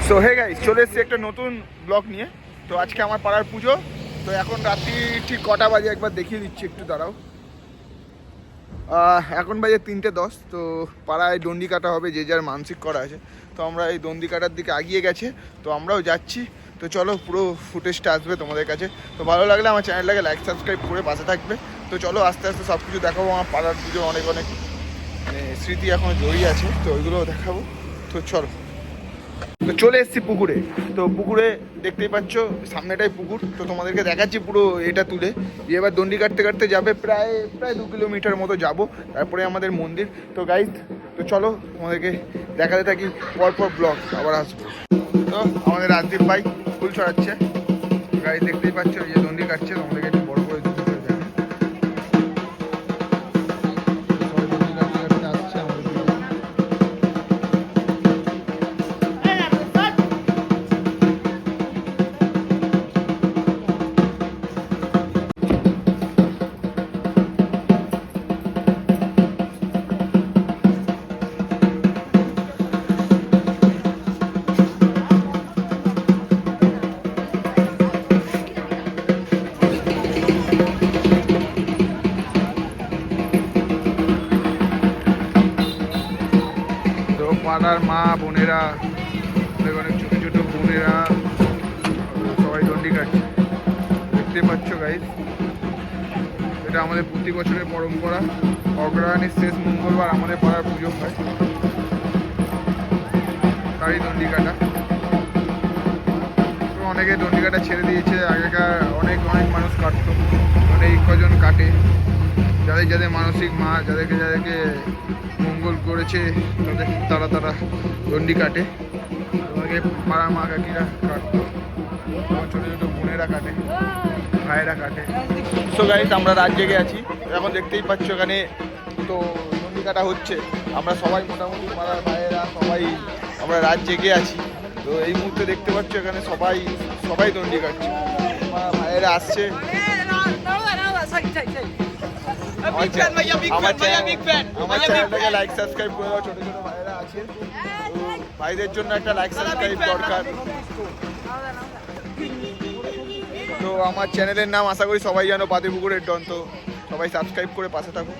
So hey guys, চলে এসেছি একটা নতুন ব্লগ নিয়ে। তো আজকে আমার পাড়ার পুজো। তো এখন রাত্রি ঠিক কটা বাজে একবার দেখিয়ে দিচ্ছি, একটু দাঁড়াও। এখন বাজে 3:10। তো পাড়ায় দণ্ডি কাটা হবে, যে যার মানসিক করা আছে। তো আমরা এই দণ্ডি কাটার দিকে এগিয়ে গেছে, তো আমরাও যাচ্ছি। তো চলো, পুরো ফুটেজটা আসবে তোমাদের কাছে। তো ভালো লাগলে আমার চ্যানেলটাকে লাইক সাবস্ক্রাইব করে পাশে থাকবে। তো চলো, আস্তে আস্তে সব কিছু দেখাবো। আমার পাড়ার পুজো অনেক অনেক মানে স্মৃতি এখনও জড়িয়ে আছে, তো ওইগুলোও দেখাবো। তো চলো, তো চলে এসেছি পুকুরে। তো পুকুরে দেখতেই পাচ্ছ, সামনেটাই পুকুর। তো তোমাদেরকে দেখাচ্ছি পুরো এটা তুলে। এবার দণ্ডি কাটতে কাটতে যাবে প্রায় 2 কিলোমিটার মতো যাব, তারপরে আমাদের মন্দির। তো গাইজ, তো চলো তোমাদেরকে দেখাতে থাকি, পরপর ব্লগ আবার আসবো। তো আমাদের রাজদীপ ভাই ফুল ছড়াচ্ছে। গাইজ দেখতেই পাচ্ছ, এই যে দণ্ডি কাটছে, তোমাদেরকে একটু বড় করে দিতে হবে। পাড়ার মা বোনেরা, অনেক অনেক ছোটো ছোটো বোনেরা সবাই দণ্ডি কাটছে, দেখতে পাচ্ছ গাইজ। এটা আমাদের প্রতি বছরের পরম্পরা। অগ্রহায়ণের শেষ মঙ্গলবার আমাদের পাড়ার পুজো হয়, তারই দণ্ডি কাটা। তো অনেকে দণ্ডি কাটা ছেড়ে দিয়েছে, আগেকার অনেক অনেক মানুষ কাটতো, অনেক কজন কাটে। যাদের যাদের মানসিক মা যাদেরকে মঙ্গল করেছে, তারা দণ্ডি কাটে। তোমাকে পাড়ার মা কাকিরা কাটতো, আমার ছোটো ছোটো বোনেরা কাটে, ভাইয়েরা কাটে। সো গাইস, আমরা রাত জেগে আছি এখন, দেখতেই পাচ্ছ এখানে। তো দণ্ডি কাটা হচ্ছে, আমরা সবাই মোটামুটি পাড়ার ভাইয়েরা সবাই আমরা রাত জেগে আছি। তো এই মুহূর্তে দেখতে পাচ্ছ এখানে সবাই দণ্ডি কাটছে, আমার ভাইয়েরা আসছে। আমার চ্যানেলটাকে লাইক সাবস্ক্রাইব করে দাও, ছোটো ছোটো ভাইয়েরা আছে, তো ভাইদের জন্য একটা লাইক সাবস্ক্রাইব দরকার। তো আমার চ্যানেলের নাম আশা করি সবাই জানো, বাদে পুকুরের ডন। তো সবাই সাবস্ক্রাইব করে পাশে থাকো।